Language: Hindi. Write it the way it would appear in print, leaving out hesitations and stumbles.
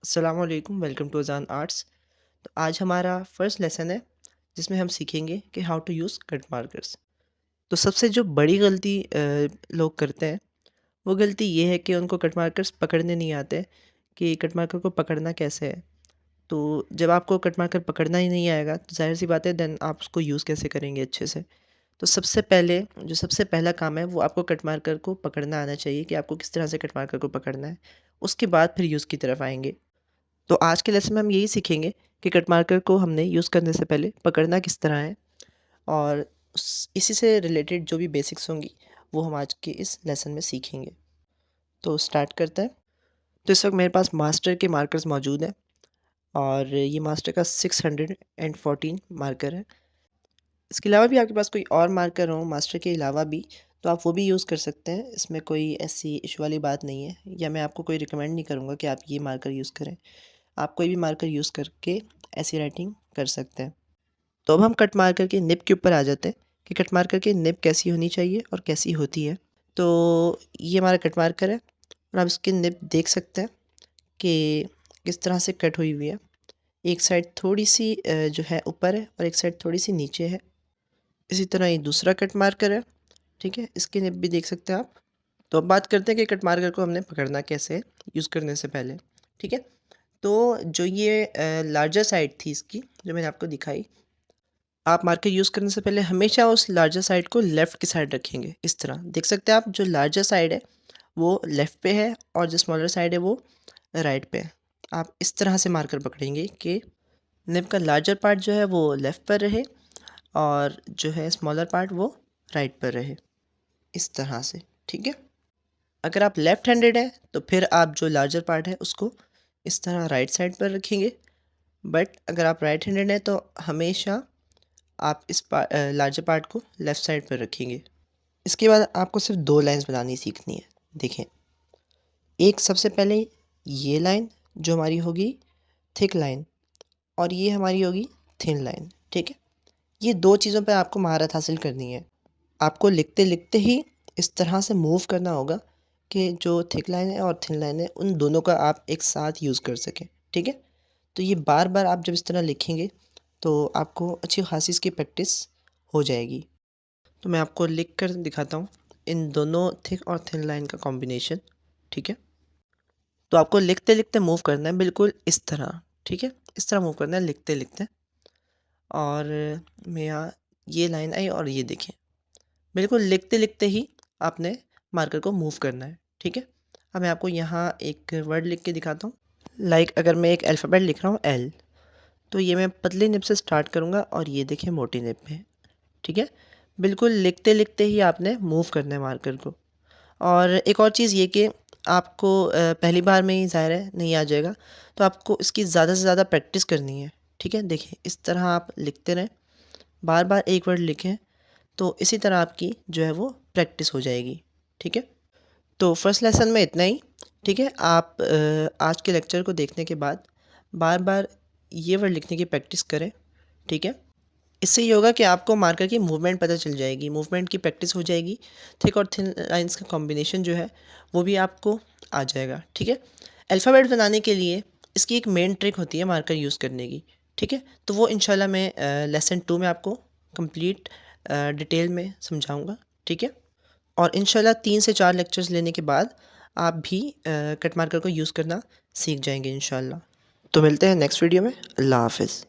अस्सलामुअलैकुम, वेलकम टू अज़ान आर्ट्स। तो आज हमारा फर्स्ट लेसन है जिसमें हम सीखेंगे कि how to use cut markers. तो सबसे जो बड़ी गलती लोग करते हैं वो गलती ये है कि उनको कट मार्कर्स पकड़ने नहीं आते कि कट मार्कर को पकड़ना कैसे है। तो जब आपको कट मार्कर पकड़ना ही नहीं आएगा तो ज़ाहिर सी बात है देन आप उसको यूज़ कैसे करेंगे अच्छे से। तो सबसे पहला काम है वो आपको कट मार्कर को पकड़ना आना चाहिए कि आपको किस तरह से कट मार्कर को पकड़ना है। उसके बाद फिर यूज़ की तरफ आएंगे। तो आज के लेसन में हम यही सीखेंगे कि कट मार्कर को हमने यूज़ करने से पहले पकड़ना किस तरह है और इसी से रिलेटेड जो भी बेसिक्स होंगी वो हम आज के इस लेसन में सीखेंगे। तो स्टार्ट करते हैं। तो इस वक्त मेरे पास मास्टर के मार्कर्स मौजूद हैं और ये मास्टर का 614 मार्कर है। इसके अलावा भी आपके पास कोई और मार्कर हो मास्टर के अलावा भी तो आप वो भी यूज़ कर सकते हैं। इसमें कोई ऐसी इशू वाली बात नहीं है या मैं आपको कोई रिकमेंड नहीं करूँगा कि आप ये मार्कर यूज़ करें। आप कोई भी मार्कर यूज़ करके ऐसी राइटिंग कर सकते हैं। तो अब हम कट मार्कर के निब के ऊपर आ जाते हैं कि कट मार्कर की निब कैसी होनी चाहिए और कैसी होती है। तो ये हमारा कट मार्कर है और आप इसकी निब देख सकते हैं कि किस तरह से कट हुई हुई है। एक साइड थोड़ी सी जो है ऊपर है और एक साइड थोड़ी सी नीचे है। इसी तरह ये दूसरा कट मार्कर है, ठीक है, इसकी निब भी देख सकते हैं आप। तो अब बात करते हैं कि कट मार्कर को हमने पकड़ना कैसे है यूज़ करने से पहले, ठीक है। तो जो ये लार्जर साइड थी इसकी जो मैंने आपको दिखाई, आप मार्कर यूज़ करने से पहले हमेशा उस लार्जर साइड को लेफ़्ट की साइड रखेंगे। इस तरह देख सकते हैं आप, जो लार्जर साइड है वो लेफ़्ट पे है और जो स्मॉलर साइड है वो राइट पे है। आप इस तरह से मार्कर पकड़ेंगे कि निब का लार्जर पार्ट जो है वो लेफ़्ट पर रहे और जो है स्मॉलर पार्ट वो राइट पर रहे, इस तरह से, ठीक है। अगर आप लेफ़्ट हैंडेड हैं तो फिर आप जो लार्जर पार्ट है उसको इस तरह राइट साइड पर रखेंगे। बट अगर आप राइट हैंडेड हैं तो हमेशा आप इस लार्जर पार्ट को लेफ़्ट साइड पर रखेंगे। इसके बाद आपको सिर्फ 2 लाइन्स बनानी सीखनी है। देखें, एक सबसे पहले ये लाइन जो हमारी होगी थिक लाइन और ये हमारी होगी थिन लाइन, ठीक है। ये 2 चीज़ों पे आपको महारत हासिल करनी है। आपको लिखते-लिखते ही इस तरह से मूव करना होगा कि जो थिक लाइन है और थिन लाइन है उन दोनों का आप एक साथ यूज़ कर सकें, ठीक है। तो ये बार-बार आप जब इस तरह लिखेंगे तो आपको अच्छी खासी इसकी प्रैक्टिस हो जाएगी। तो मैं आपको लिख कर दिखाता हूँ इन दोनों थिक और थिन लाइन का कॉम्बिनेशन, ठीक है। तो आपको लिखते-लिखते मूव करना है बिल्कुल इस तरह, ठीक है। इस तरह मूव करना है लिखते-लिखते और मैं यहाँ ये लाइन आई और ये देखें, बिल्कुल लिखते-लिखते ही आपने मार्कर को मूव करना है, ठीक है। अब मैं आपको यहाँ एक वर्ड लिख के दिखाता हूँ। लाइक अगर मैं एक अल्फ़ाबेट लिख रहा हूँ एल, तो ये मैं पतली निब से स्टार्ट करूँगा और ये देखिए मोटी निब में, ठीक है। बिल्कुल लिखते-लिखते ही आपने मूव करना है मार्कर को। और एक और चीज़ ये कि आपको पहली बार में ही ज़ाहिर है नहीं आ जाएगा, तो आपको इसकी ज़्यादा से ज़्यादा प्रैक्टिस करनी है, ठीक है। देखिए इस तरह आप लिखते रहें, बार-बार एक वर्ड लिखें, तो इसी तरह आपकी जो है वो प्रैक्टिस हो जाएगी, ठीक है। तो फर्स्ट लेसन में इतना ही, ठीक है। आप आज के लेक्चर को देखने के बाद बार-बार ये वर्ड लिखने की प्रैक्टिस करें, ठीक है। इससे ये होगा कि आपको मार्कर की मूवमेंट पता चल जाएगी, मूवमेंट की प्रैक्टिस हो जाएगी। थिक और थिन लाइंस का कॉम्बिनेशन जो है वो भी आपको आ जाएगा, ठीक है। अल्फ़ाबेट बनाने के लिए इसकी एक मेन ट्रिक होती है मार्कर यूज़ करने की, ठीक है। तो वो इंशाल्लाह मैं लेसन 2 में आपको कंप्लीट डिटेल में समझाऊंगा, ठीक है। और इंशाल्लाह 3 से 4 लेक्चर्स लेने के बाद आप भी कट मार्कर को यूज़ करना सीख जाएंगे इंशाल्लाह। तो मिलते हैं नेक्स्ट वीडियो में। अल्लाह हाफ़िज़।